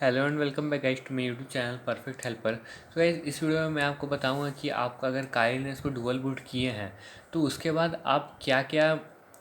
Hello and welcome back guys to मेरे YouTube channel perfect helper. तो guys इस video में मैं आपको बताऊंगा कि आप अगर काइलिनेस को डुअल बूट किए हैं तो उसके बाद आप क्या क्या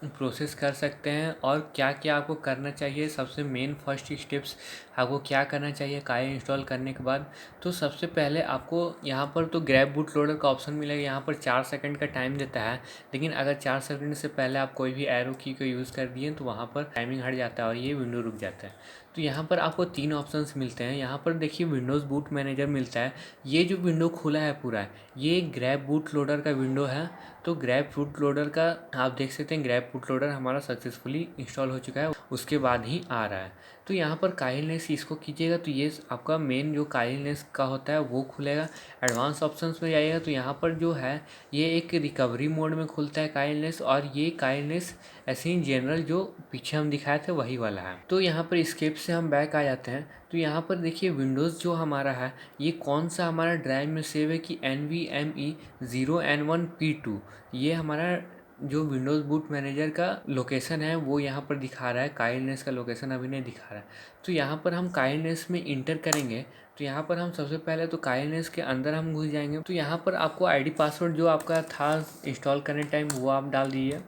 प्रोसेस कर सकते हैं और क्या क्या आपको करना चाहिए। सबसे मेन फर्स्ट स्टेप्स आपको क्या करना चाहिए काई इंस्टॉल करने के बाद। तो सबसे पहले आपको यहाँ पर तो ग्रैब बूट लोडर का ऑप्शन मिलेगा। यहाँ पर 4 सेकंड का टाइम देता है, लेकिन अगर 4 सेकंड से पहले आप कोई भी एरो की को यूज़ कर दिए तो वहाँ पर टाइमिंग हट जाता है और ये विंडो रुक जाता है। तो यहाँ पर आपको 3 ऑप्शंस मिलते हैं। यहाँ पर देखिए विंडोज़ बूट मैनेजर मिलता है। ये जो विंडो खुला है पूरा, ये ग्रैब बूट लोडर का विंडो है। तो ग्रैब बूट लोडर का आप देख सकते हैं, ग्रैब बूट लोडर हमारा सक्सेसफुली इंस्टॉल हो चुका है, उसके बाद ही आ रहा है। तो यहाँ पर काइलिनेस इसको कीजिएगा तो ये आपका मेन जो काइलिनेस का होता है वो खुलेगा। एडवांस ऑप्शंस में जाइएगा तो यहाँ पर जो है ये एक रिकवरी मोड में खुलता है काइलिनेस, और ये काइलिनेस ऐसे ही जनरल जो पीछे हम दिखाए थे वही वाला है। तो यहाँ पर स्केप से हम बैक आ जाते हैं। तो यहाँ पर देखिए विंडोज़ जो हमारा है ये कौन सा हमारा ड्राइव में सेव है कि NVMe0N1P2, ये हमारा जो विंडोज़ बूट मैनेजर का लोकेशन है वो यहाँ पर दिखा रहा है। काइलिनेस का लोकेशन अभी नहीं दिखा रहा है। तो यहाँ पर हम काइलिनेस में इंटर करेंगे। तो यहाँ पर हम सबसे पहले तो काइलिनेस के अंदर हम घुस जाएंगे। तो यहाँ पर आपको आईडी पासवर्ड जो आपका था इंस्टॉल करने टाइम वो आप डाल दीजिए।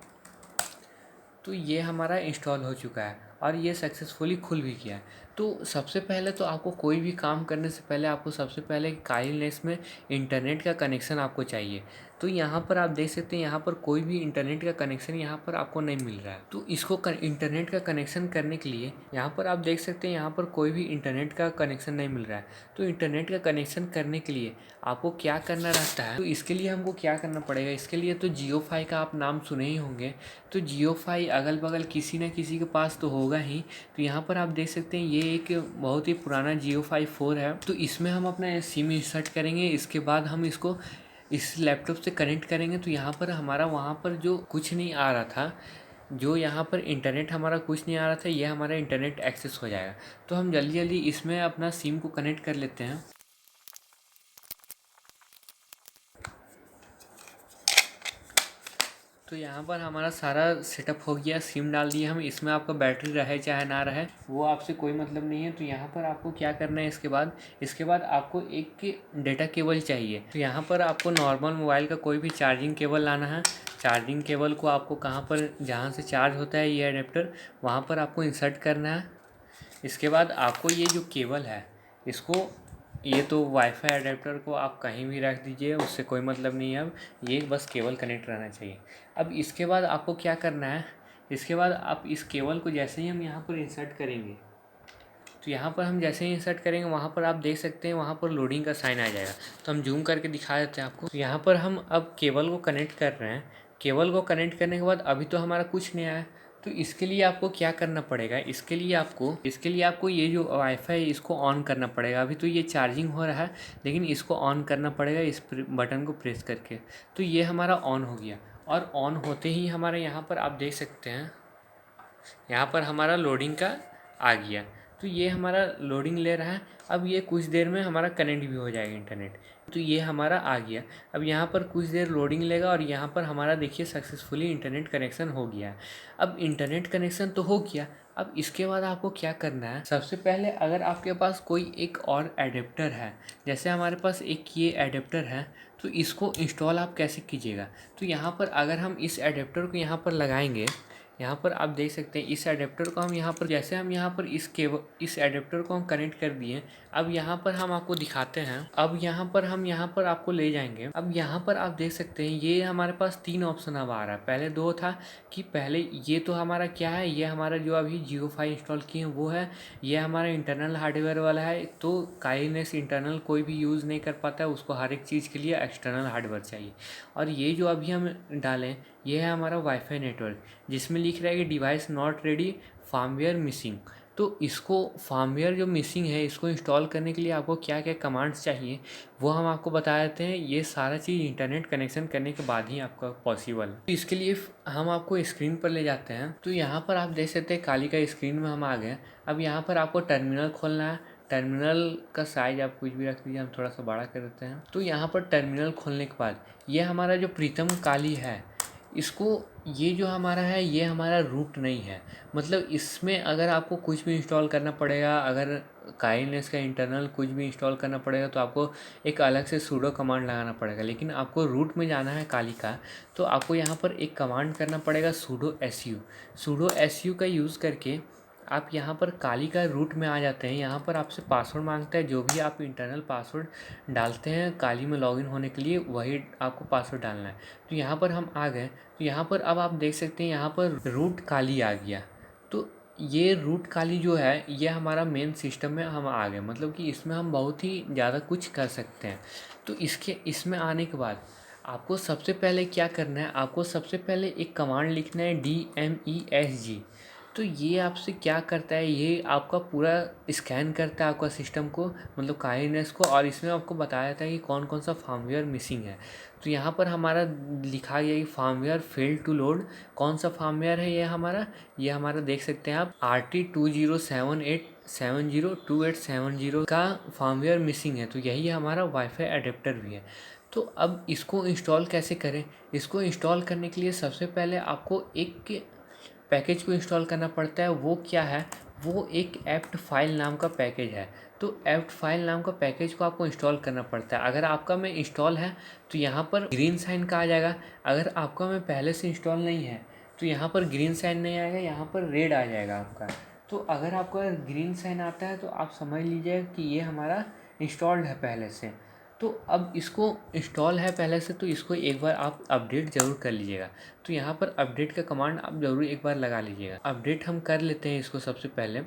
तो ये हमारा इंस्टॉल हो चुका है और ये सक्सेसफुली खुल भी गया है। तो सबसे पहले तो आपको कोई भी काम करने से पहले आपको सबसे पहले काइलिनेस में इंटरनेट का कनेक्शन आपको चाहिए। तो यहाँ पर आप देख सकते हैं, यहाँ पर कोई भी इंटरनेट का कनेक्शन यहाँ पर आपको नहीं मिल रहा है। तो इसको इंटरनेट का कनेक्शन करने के लिए यहाँ पर आप देख सकते हैं, यहाँ पर कोई भी इंटरनेट का कनेक्शन नहीं मिल रहा है। तो इंटरनेट का कनेक्शन करने के लिए आपको क्या करना रहता है, तो इसके लिए हमको क्या करना पड़ेगा। इसके लिए तो जियोफाई का आप नाम सुने ही होंगे। तो जियोफाई अगल बगल किसी न किसी के पास तो होगा ही। तो यहाँ पर आप देख सकते हैं ये एक बहुत ही पुराना जियोफाई 4 है। तो इसमें हम अपना सिम इंसर्ट करेंगे। इसके बाद हम इसको इस लैपटॉप से कनेक्ट करेंगे। तो यहाँ पर हमारा वहाँ पर जो कुछ नहीं आ रहा था, जो यहाँ पर इंटरनेट हमारा कुछ नहीं आ रहा था, ये हमारा इंटरनेट एक्सेस हो जाएगा। तो हम जल्दी जल्दी इसमें अपना सिम को कनेक्ट कर लेते हैं। तो यहाँ पर हमारा सारा सेटअप हो गया, सिम डाल दिया हम। इसमें आपका बैटरी रहे चाहे ना रहे वो आपसे कोई मतलब नहीं है। तो यहाँ पर आपको क्या करना है, इसके बाद आपको एक डेटा केबल चाहिए। तो यहाँ पर आपको नॉर्मल मोबाइल का कोई भी चार्जिंग केबल लाना है। चार्जिंग केबल को आपको कहाँ पर, जहाँ से चार्ज होता है ये अडेप्टर, वहाँ पर आपको इंसर्ट करना है। इसके बाद आपको ये जो केबल है इसको, ये तो वाईफाई अडेप्टर को आप कहीं भी रख दीजिए, उससे कोई मतलब नहीं है। अब ये बस केबल कनेक्ट रहना चाहिए। अब इसके बाद आपको क्या करना है, इसके बाद आप इस केबल को जैसे ही हम यहाँ पर इंसर्ट करेंगे, तो यहाँ पर हम जैसे ही इंसर्ट करेंगे वहाँ पर आप देख सकते हैं वहाँ पर लोडिंग का साइन आ जाएगा। तो हम जूम करके दिखा देते हैं आपको। तो यहाँ पर हम अब केबल को कनेक्ट कर रहे हैं। केबल को कनेक्ट करने के बाद अभी तो हमारा कुछ नहीं आया। तो इसके लिए आपको क्या करना पड़ेगा, इसके लिए आपको ये जो वाईफाई इसको ऑन करना पड़ेगा। अभी तो ये चार्जिंग हो रहा है, लेकिन इसको ऑन करना पड़ेगा इस बटन को प्रेस करके। तो ये हमारा ऑन हो गया, और ऑन होते ही हमारे यहाँ पर आप देख सकते हैं, यहाँ पर हमारा लोडिंग का आ गया। तो ये हमारा लोडिंग ले रहा है। अब ये कुछ देर में हमारा कनेक्ट भी हो जाएगा इंटरनेट। तो ये हमारा आ गया। अब यहाँ पर कुछ देर लोडिंग लेगा और यहाँ पर हमारा देखिए सक्सेसफुली इंटरनेट कनेक्शन हो गया है। अब इंटरनेट कनेक्शन तो हो गया। अब इसके बाद आपको क्या करना है, सबसे पहले अगर आपके पास कोई एक और एडेप्टर है, जैसे हमारे पास एक ये एडेप्टर है, तो इसको इंस्टॉल आप कैसे कीजिएगा। तो यहाँ पर अगर हम इस एडेप्टर को यहाँ पर लगाएंगे, यहाँ पर आप देख सकते हैं इस एडेप्टर को हम यहाँ पर, जैसे हम यहाँ पर इस एडेप्टर को हम कनेक्ट कर दिए। अब यहाँ पर हम आपको दिखाते हैं। अब यहाँ पर हम यहाँ पर आपको ले जाएंगे। अब यहाँ पर आप देख सकते हैं ये हमारे पास 3 ऑप्शन अब आ रहा है। पहले 2 था कि पहले ये तो हमारा क्या है, ये हमारा जो अभी जियोफाई इंस्टॉल किए हैं वो है, ये हमारा इंटरनल हार्डवेयर वाला है। तो काइलिनेस इंटरनल कोई भी यूज़ नहीं कर पाता है, उसको हर एक चीज़ के लिए एक्सटर्नल हार्डवेयर चाहिए। और ये जो अभी हम डालें ये है हमारा वाईफाई नेटवर्क, जिसमें लिख रहा है कि device not ready, firmware missing. तो इसको फार्मवेयर जो मिसिंग है इसको इंस्टॉल करने के लिए आपको क्या क्या कमांड्स चाहिए वो हम आपको बता देते हैं। ये सारा चीज़ इंटरनेट कनेक्शन करने के बाद ही आपका पॉसिबल है। तो इसके लिए हम आपको स्क्रीन पर ले जाते हैं। तो यहाँ पर आप देख सकते हैं काली का स्क्रीन में हम आ गए। अब यहाँ पर आपको टर्मिनल खोलना है। टर्मिनल का साइज आप कुछ भी रख दीजिए, हम थोड़ा सा बड़ा कर देते हैं। तो यहाँ पर टर्मिनल खोलने के बाद ये हमारा जो प्रीतम काली है, इसको ये जो हमारा है ये हमारा रूट नहीं है। मतलब इसमें अगर आपको कुछ भी इंस्टॉल करना पड़ेगा, अगर काइनेस का इंटरनल कुछ भी इंस्टॉल करना पड़ेगा तो आपको एक अलग से सूडो कमांड लगाना पड़ेगा। लेकिन आपको रूट में जाना है काली का, तो आपको यहाँ पर एक कमांड करना पड़ेगा सूडो एसयू। सूडो एसयू का यूज़ करके आप यहाँ पर काली का रूट में आ जाते हैं। यहाँ पर आपसे पासवर्ड मांगता है, जो भी आप इंटरनल पासवर्ड डालते हैं काली में लॉगिन होने के लिए वही आपको पासवर्ड डालना है। तो यहाँ पर हम आ गए, तो यहाँ पर अब आप देख सकते हैं यहाँ पर रूट काली आ गया। तो ये रूट काली जो है ये हमारा मेन सिस्टम में हम आ गए, मतलब कि इसमें हम बहुत ही ज़्यादा कुछ कर सकते हैं। तो इसमें आने के बाद आपको सबसे पहले क्या करना है, आपको सबसे पहले एक कमांड लिखना है DMESG। तो ये आपसे क्या करता है, ये आपका पूरा स्कैन करता है आपका सिस्टम को, मतलब काइनेस को, और इसमें आपको बताया था कि कौन कौन सा फार्मवेयर मिसिंग है। तो यहाँ पर हमारा लिखा गया कि फार्मवेयर फेल टू लोड। कौन सा फार्मवेयर है ये हमारा देख सकते हैं आप RT2078702870 का फार्मवेयर मिसिंग है। तो यही हमारा वाईफाई अडेप्टर भी है। तो अब इसको इंस्टॉल कैसे करें, इसको इंस्टॉल करने के लिए सबसे पहले आपको एक पैकेज को इंस्टॉल करना पड़ता है। वो क्या है, वो एक एप्ट फाइल नाम का पैकेज है। तो एप्ट फाइल नाम का पैकेज को आपको इंस्टॉल करना पड़ता है। अगर आपका में इंस्टॉल है तो यहाँ पर ग्रीन साइन का आ जाएगा। अगर आपका में पहले से इंस्टॉल नहीं है तो यहाँ पर ग्रीन साइन नहीं आएगा, यहाँ पर रेड आ जाएगा आपका। तो अगर आपका ग्रीन साइन आता है तो आप समझ लीजिए कि ये हमारा इंस्टॉल्ड है पहले से। तो अब इसको इंस्टॉल है पहले से, तो इसको एक बार आप अपडेट ज़रूर कर लीजिएगा। तो यहाँ पर अपडेट का कमांड आप ज़रूर एक बार लगा लीजिएगा। अपडेट हम कर लेते हैं इसको सबसे पहले।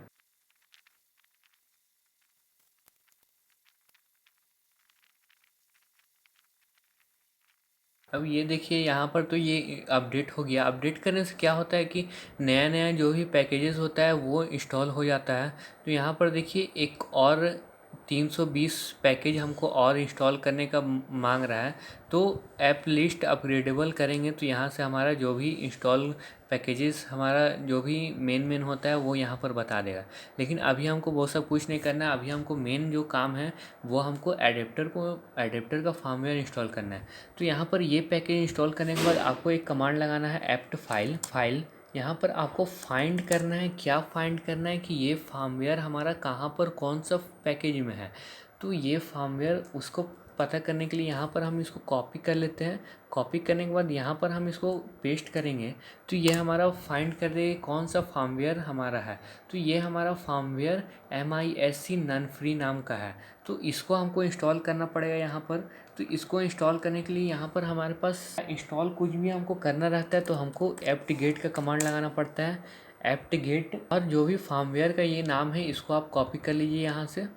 अब ये देखिए यहाँ पर तो ये अपडेट हो गया। अपडेट करने से क्या होता है कि नया नया जो भी पैकेजेस होता है वो इंस्टॉल हो जाता है। तो यहाँ पर देखिए एक और 320 पैकेज हमको और इंस्टॉल करने का मांग रहा है। तो ऐप लिस्ट अपग्रेडेबल करेंगे तो यहाँ से हमारा जो भी इंस्टॉल पैकेजेस हमारा जो भी मेन होता है वो यहाँ पर बता देगा। लेकिन अभी हमको वो सब कुछ नहीं करना है। अभी हमको मेन जो काम है वो हमको एडेप्टर का फार्मवेयर इंस्टॉल करना है। तो यहाँ पर ये पैकेज इंस्टॉल करने के बाद आपको एक कमांड लगाना है एप्ट फाइल। यहाँ पर आपको फाइंड करना है, क्या फाइंड करना है कि ये फार्मवेयर हमारा कहाँ पर कौन सा पैकेज में है। तो ये फार्मवेयर उसको पता करने के लिए यहाँ पर हम इसको कॉपी कर लेते हैं। कॉपी करने के बाद यहाँ पर हम इसको पेस्ट करेंगे तो ये हमारा फाइंड कर देगा कौन सा फार्मवेयर हमारा है। तो ये हमारा फार्मवेयर MISC नन फ्री नाम का है। तो इसको हमको इंस्टॉल करना पड़ेगा यहाँ पर। तो इसको इंस्टॉल करने के लिए यहाँ पर हमारे पास इंस्टॉल कुछ भी हमको करना रहता है तो हमको एप्ट गेट का कमांड लगाना पड़ता है। एप्ट गेट, और जो भी फार्मवेयर का ये नाम है इसको आप कॉपी कर लीजिए यहाँ से।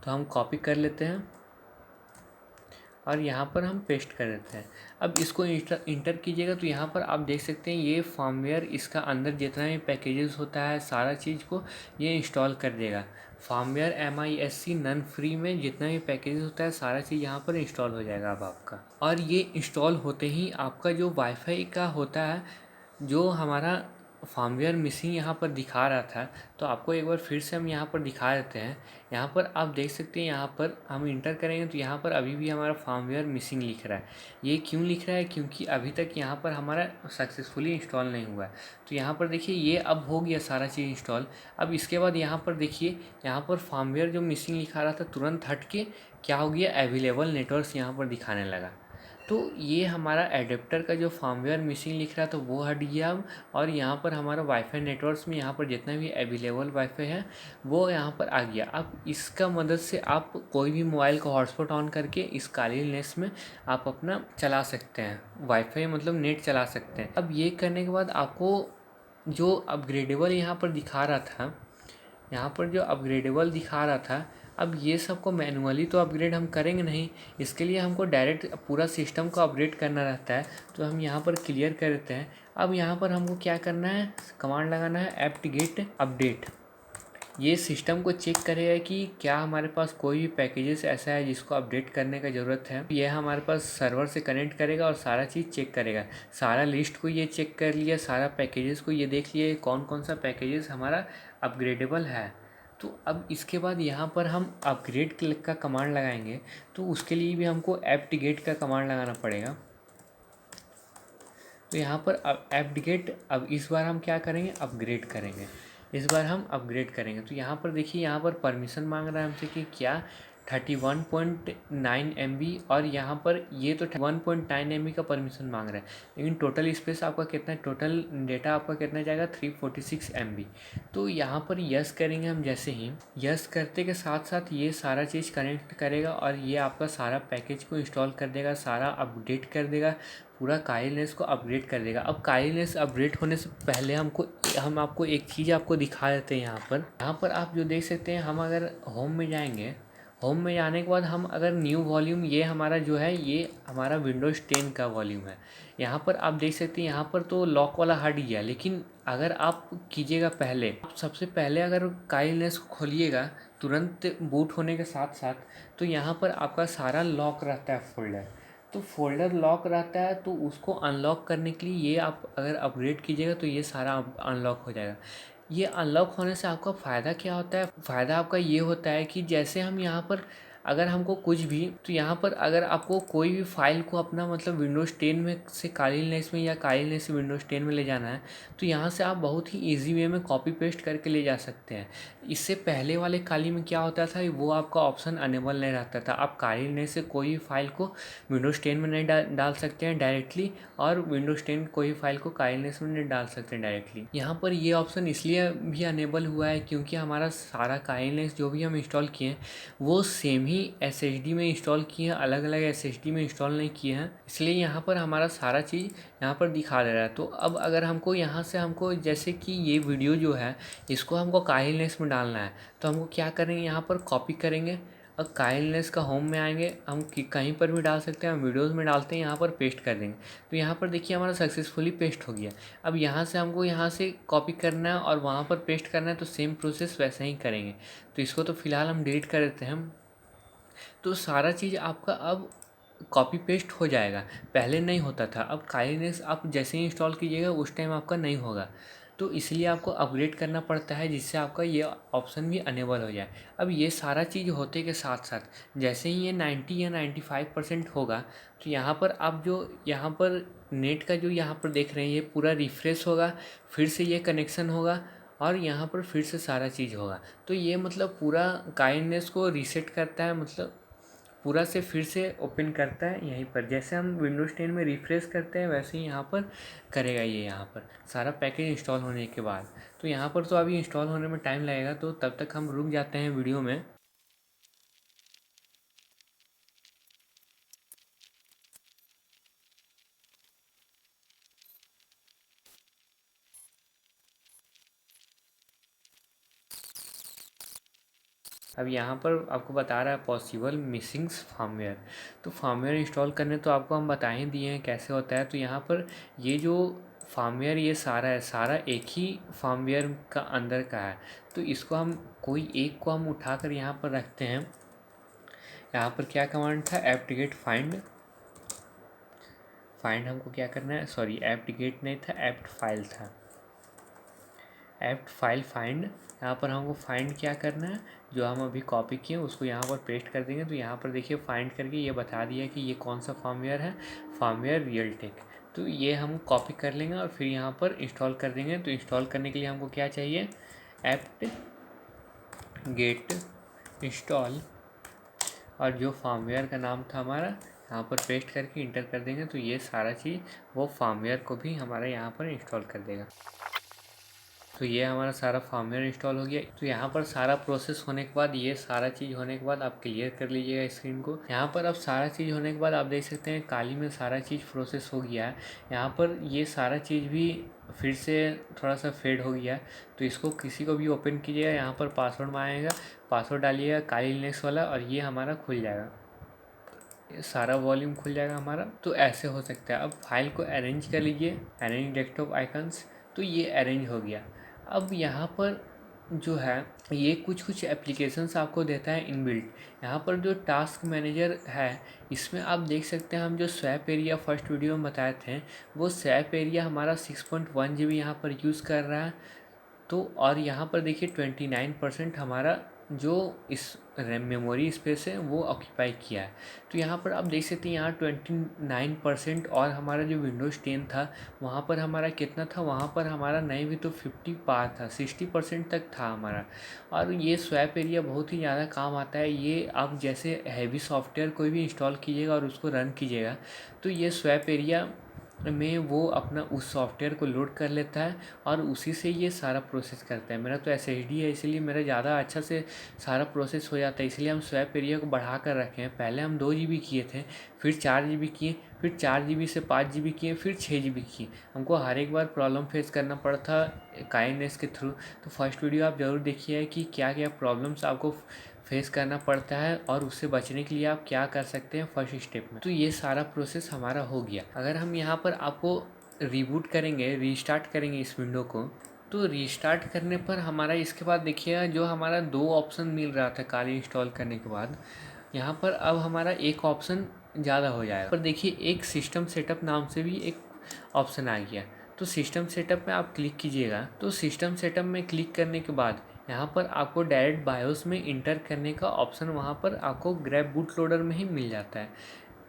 तो हम कॉपी कर लेते हैं और यहाँ पर हम पेस्ट कर देते हैं। अब इसको इंटर कीजिएगा तो यहाँ पर आप देख सकते हैं ये फार्मवेयर इसका अंदर जितना भी पैकेजेस होता है सारा चीज़ को ये इंस्टॉल कर देगा। फार्मवेयर MISC नन फ्री में जितना भी पैकेजेस होता है सारा चीज़ यहाँ पर इंस्टॉल हो जाएगा अब आपका। और ये इंस्टॉल होते ही आपका जो वाईफाई का होता है, जो हमारा फार्मवेयर मिसिंग यहाँ पर दिखा रहा था, तो आपको एक बार फिर से हम यहाँ पर दिखा देते हैं। यहाँ पर आप देख सकते हैं, यहाँ पर हम इंटर करेंगे तो यहाँ पर अभी भी हमारा फार्मवेयर मिसिंग लिख रहा है। ये क्यों लिख रहा है, क्योंकि अभी तक यहाँ पर हमारा सक्सेसफुली इंस्टॉल नहीं हुआ है। तो यहाँ पर देखिए ये अब हो गया सारा चीज़ इंस्टॉल। अब इसके बाद यहाँ पर देखिए, यहाँ पर फार्मवेयर जो मिसिंग लिखा रहा था तुरंत हट के क्या हो गया, अवेलेबल नेटवर्क्स यहाँ पर दिखाने लगा। तो ये हमारा एडेप्टर का जो फार्मवेयर मिसिंग लिख रहा था वो हट गया अब। और यहाँ पर हमारा वाईफाई नेटवर्क्स में यहाँ पर जितना भी अवेलेबल वाईफाई है वो यहाँ पर आ गया। अब इसका मदद से आप कोई भी मोबाइल का हॉटस्पॉट ऑन करके इस काली नेस में आप अपना चला सकते हैं, वाईफाई मतलब नेट चला सकते हैं। अब ये करने के बाद आपको जो अपग्रेडेबल यहाँ पर दिखा रहा था, यहाँ पर जो अपग्रेडेबल दिखा रहा था, अब ये सब को मैनुअली तो अपग्रेड हम करेंगे नहीं, इसके लिए हमको डायरेक्ट पूरा सिस्टम को अपग्रेड करना रहता है। तो हम यहाँ पर क्लियर कर देते हैं। अब यहाँ पर हमको क्या करना है, कमांड लगाना है एप्ट गेट अपडेट। ये सिस्टम को चेक करेगा कि क्या हमारे पास कोई भी पैकेजेस ऐसा है जिसको अपडेट करने का ज़रूरत है। यह हमारे पास सर्वर से कनेक्ट करेगा और सारा चीज़ चेक करेगा। सारा लिस्ट को ये चेक कर लिया, सारा पैकेजेस को ये देख लिया कौन कौन सा पैकेजेस हमारा अपग्रेडेबल है। तो अब इसके बाद यहाँ पर हम अपग्रेड का कमांड लगाएंगे। तो उसके लिए भी हमको एप्ट गेट का कमांड लगाना पड़ेगा। तो यहाँ पर अब एप्टिकेट, अब इस बार हम क्या करेंगे, अपग्रेड करेंगे। इस बार हम अपग्रेड करेंगे। तो यहाँ पर देखिए, यहाँ पर परमिशन मांग रहा है हमसे कि क्या 31.9 MB, और यहाँ पर ये तो 1.9 MB का परमिशन मांग रहा है, लेकिन टोटल स्पेस आपका कितना, टोटल डेटा आपका कितना जाएगा 346 MB। तो यहाँ पर यस करेंगे हम। जैसे ही यस करते के साथ साथ ये सारा चीज़ कनेक्ट करेगा और ये आपका सारा पैकेज को इंस्टॉल कर देगा, सारा अपडेट कर देगा, पूरा काइलिनेस को अपग्रेड कर देगा। अब काइलिनेस अपग्रेड होने से पहले हम आपको एक चीज़ आपको दिखा देते हैं। यहाँ पर आप जो देख सकते हैं, हम अगर होम में जाएंगे, होम में जाने के बाद हम अगर न्यू वॉल्यूम, ये हमारा जो है ये हमारा विंडोज़ 10 का वॉल्यूम है। यहाँ पर आप देख सकते हैं, यहाँ पर तो लॉक वाला हट गया, लेकिन अगर आप कीजिएगा पहले, आप सबसे पहले अगर काइलिनेस को खोलिएगा तुरंत बूट होने के साथ साथ, तो यहाँ पर आपका सारा लॉक रहता है फोल्डर। तो फोल्डर लॉक रहता है, तो उसको अनलॉक करने के लिए ये आप अगर अपग्रेड कीजिएगा तो ये सारा अनलॉक हो जाएगा। ये अनलॉक होने से आपका फ़ायदा क्या होता है, फ़ायदा आपका ये होता है कि जैसे हम यहाँ पर अगर हमको कुछ भी, तो यहाँ पर अगर आपको कोई भी फाइल को अपना मतलब विंडोज़ 10 में से काइलिनेस में या काइलिनेस से विंडोज़ 10 में ले जाना है, तो यहाँ से आप बहुत ही ईजी वे में कॉपी पेस्ट करके ले जा सकते हैं। इससे पहले वाले काली में क्या होता था, वो आपका ऑप्शन अनेबल नहीं रहता था। आप काइलिनेस से कोई भी फाइल को विंडोज़ 10 में नहीं डाल सकते हैं डायरेक्टली, और विंडोज़ 10 कोई फाइल को काइलिनेस में नहीं डाल सकते हैं डायरेक्टली। यहाँ पर ये ऑप्शन इसलिए भी अनेबल हुआ है क्योंकि हमारा सारा काइलिनेस जो भी हम इंस्टॉल किए हैं वो सेम ही SSD में इंस्टॉल किए हैं, अलग अलग SSD में इंस्टॉल नहीं किए हैं, इसलिए यहाँ पर हमारा सारा चीज़ यहाँ पर दिखा दे रहा है। तो अब अगर हमको यहाँ से हमको जैसे कि ये वीडियो जो है इसको हमको काइलिनेस में डालना है, तो हमको क्या करेंगे, यहाँ पर कॉपी करेंगे और काइलिनेस का होम में आएंगे, हम कहीं पर भी डाल सकते हैं, हम वीडियोज़ में डालते हैं, यहाँ पर पेस्ट कर देंगे। तो यहाँ पर देखिए हमारा सक्सेसफुली पेस्ट हो गया। अब यहाँ से हमको यहाँ से कॉपी करना है और वहाँ पर पेस्ट करना है, तो सेम प्रोसेस वैसे ही करेंगे। तो इसको तो फिलहाल हम डिलीट कर देते हैं हम। तो सारा चीज़ आपका अब कॉपी पेस्ट हो जाएगा, पहले नहीं होता था। अब काइलिनेस आप जैसे ही इंस्टॉल कीजिएगा उस टाइम आपका नहीं होगा, तो इसलिए आपको अपग्रेड करना पड़ता है जिससे आपका ये ऑप्शन भी अनेबल हो जाए। अब ये सारा चीज़ होते के साथ साथ जैसे ही ये 90 या 95% होगा, तो यहाँ पर आप जो यहाँ पर नेट का जो यहाँ पर देख रहे हैं ये पूरा रिफ़्रेश होगा, फिर से ये कनेक्शन होगा और यहाँ पर फिर से सारा चीज़ होगा। तो ये मतलब पूरा काइलिनेस को रीसेट करता है, मतलब पूरा से फिर से ओपन करता है। यहीं पर जैसे हम विंडोज़ 10 में रिफ़्रेश करते हैं वैसे ही यहाँ पर करेगा ये, यहाँ पर सारा पैकेज इंस्टॉल होने के बाद। तो यहाँ पर तो अभी इंस्टॉल होने में टाइम लगेगा, तो तब तक हम रुक जाते हैं वीडियो में। अब यहाँ पर आपको बता रहा है पॉसिबल मिसिंग्स फार्मवेयर। तो फार्मवेयर इंस्टॉल करने तो आपको हम बता ही दिए हैं कैसे होता है। तो यहाँ पर ये जो फार्मवेयर ये सारा है, सारा एक ही फार्मवेयर का अंदर का है। तो इसको हम कोई एक को हम उठाकर यहाँ पर रखते हैं। यहाँ पर क्या कमांड था, एप्टिकेट फाइंड। फाइंड हमको क्या करना है, सॉरी एप्टिकेट नहीं था, एप्ट फाइल था, एप्ट फाइल फाइंड। यहाँ पर हमको फाइंड क्या करना है, जो हम अभी कॉपी किए उसको यहाँ पर पेस्ट कर देंगे। तो यहाँ पर देखिए फाइंड करके ये बता दिया कि ये कौन सा फार्मवेयर है, फार्मवेयर रियलटेक। तो ये हम कॉपी कर लेंगे और फिर यहाँ पर इंस्टॉल कर देंगे। तो इंस्टॉल करने के लिए हमको क्या चाहिए, एप्ट गेट इंस्टॉल, और जो फार्मवेयर का नाम था हमारा यहाँ पर पेस्ट करके इंटर कर देंगे। तो ये सारा चीज़ वो फार्मवेयर को भी हमारा यहाँ पर इंस्टॉल कर देगा। तो ये हमारा सारा फार्मवेयर इंस्टॉल हो गया। तो यहाँ पर सारा प्रोसेस होने के बाद, ये सारा चीज़ होने के बाद आप क्लियर कर लीजिएगा स्क्रीन को। यहाँ पर अब सारा चीज़ होने के बाद आप देख सकते हैं काली में सारा चीज़ प्रोसेस हो गया है। यहाँ पर ये सारा चीज़ भी फिर से थोड़ा सा फेड हो गया है। तो इसको किसी को भी ओपन कीजिएगा, यहाँ पर पासवर्ड मांगेगा, पासवर्ड डालिएगा काइलिनेस वाला और ये हमारा खुल जाएगा, ये सारा वॉल्यूम खुल जाएगा हमारा। तो ऐसे हो सकता है। अब फाइल को अरेंज कर लीजिए, अरेंज डेस्कटॉप आइकन्स। तो ये अरेंज हो गया। अब यहाँ पर जो है ये कुछ एप्लीकेशंस आपको देता है इनबिल्ट। यहाँ पर जो टास्क मैनेजर है इसमें आप देख सकते हैं, हम जो स्वैप एरिया फर्स्ट वीडियो में बताए थे वो स्वैप एरिया हमारा 6.1 GB यहाँ पर यूज़ कर रहा है। तो और यहाँ पर देखिए 29% हमारा जो इस रैम मेमोरी स्पेस है वो ऑक्यूपाई किया है। तो यहाँ पर आप देख सकते हैं यहाँ 29% और हमारा जो विंडोज़ 10 था वहाँ पर हमारा कितना था, वहाँ पर हमारा नहीं भी तो 50 पार था, 60% तक था हमारा। और ये स्वैप एरिया बहुत ही ज़्यादा काम आता है। ये आप जैसे हैवी सॉफ्टवेयर कोई भी इंस्टॉल कीजिएगा और उसको रन कीजिएगा तो ये स्वैप एरिया में वो अपना उस सॉफ्टवेयर को लोड कर लेता है और उसी से ये सारा प्रोसेस करता है। मेरा तो SSD है इसलिए मेरा ज़्यादा अच्छा से सारा प्रोसेस हो जाता है, इसलिए हम स्वैप एरिया को बढ़ा कर रखे हैं। पहले हम 2 GB किए थे, फिर 4 GB किए, फिर 4 GB से 5 GB किए, फिर 6 GB किए। हमको हर एक बार प्रॉब्लम फेस करना पड़ा था काइंडनेस के थ्रू। तो फर्स्ट वीडियो आप ज़रूर देखिए कि क्या क्या प्रॉब्लम्स आपको फेस करना पड़ता है और उससे बचने के लिए आप क्या कर सकते हैं फर्स्ट स्टेप में। तो ये सारा प्रोसेस हमारा हो गया। अगर हम यहाँ पर आपको रीबूट करेंगे, रीस्टार्ट करेंगे इस विंडो को, तो रीस्टार्ट करने पर हमारा इसके बाद देखिएगा जो हमारा 2 ऑप्शन मिल रहा था काली इंस्टॉल करने के बाद, यहाँ पर अब हमारा एक ऑप्शन ज़्यादा हो जाएगा। पर देखिए एक सिस्टम सेटअप नाम से भी एक ऑप्शन आ गया। तो सिस्टम सेटअप में आप क्लिक कीजिएगा। तो सिस्टम सेटअप में क्लिक करने के बाद यहाँ पर आपको डायरेक्ट बायोस में इंटर करने का ऑप्शन वहाँ पर आपको ग्रैब बूट लोडर में ही मिल जाता है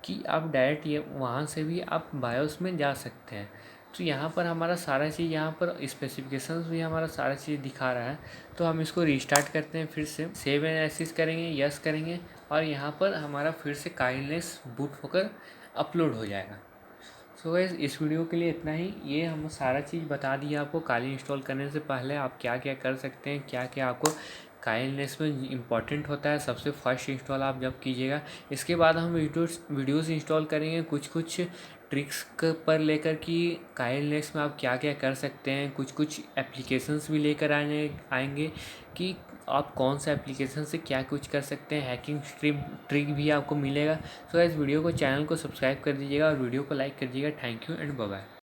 कि आप डायरेक्ट ये वहाँ से भी आप बायोस में जा सकते हैं। तो यहाँ पर हमारा सारा चीज़, यहाँ पर स्पेसिफिकेशंस भी हमारा सारा चीज़ दिखा रहा है। तो हम इसको रीस्टार्ट करते हैं, फिर से सेव एंड एसिस करेंगे, यस करेंगे और यहाँ पर हमारा फिर से काइंडनेस बूट होकर अपलोड हो जाएगा। सो गाइस इस वीडियो के लिए इतना ही। ये हम सारा चीज़ बता दिया आपको। काली इंस्टॉल करने से पहले आप क्या क्या कर सकते हैं, क्या क्या आपको काइंडनेस में इम्पॉर्टेंट होता है सबसे फर्स्ट इंस्टॉल आप जब कीजिएगा। इसके बाद हम वीडियोस इंस्टॉल करेंगे कुछ कुछ ट्रिक्स पर लेकर कि काइंडनेस में आप क्या क्या कर सकते हैं। कुछ एप्लीकेशंस भी लेकर आएंगे कि आप कौन सा एप्लीकेशन से क्या कुछ कर सकते हैं। हैकिंग ट्रिक भी आपको मिलेगा। सो इस वीडियो को, चैनल को सब्सक्राइब कर दीजिएगा और वीडियो को लाइक कर दीजिएगा। Thank you and bye bye.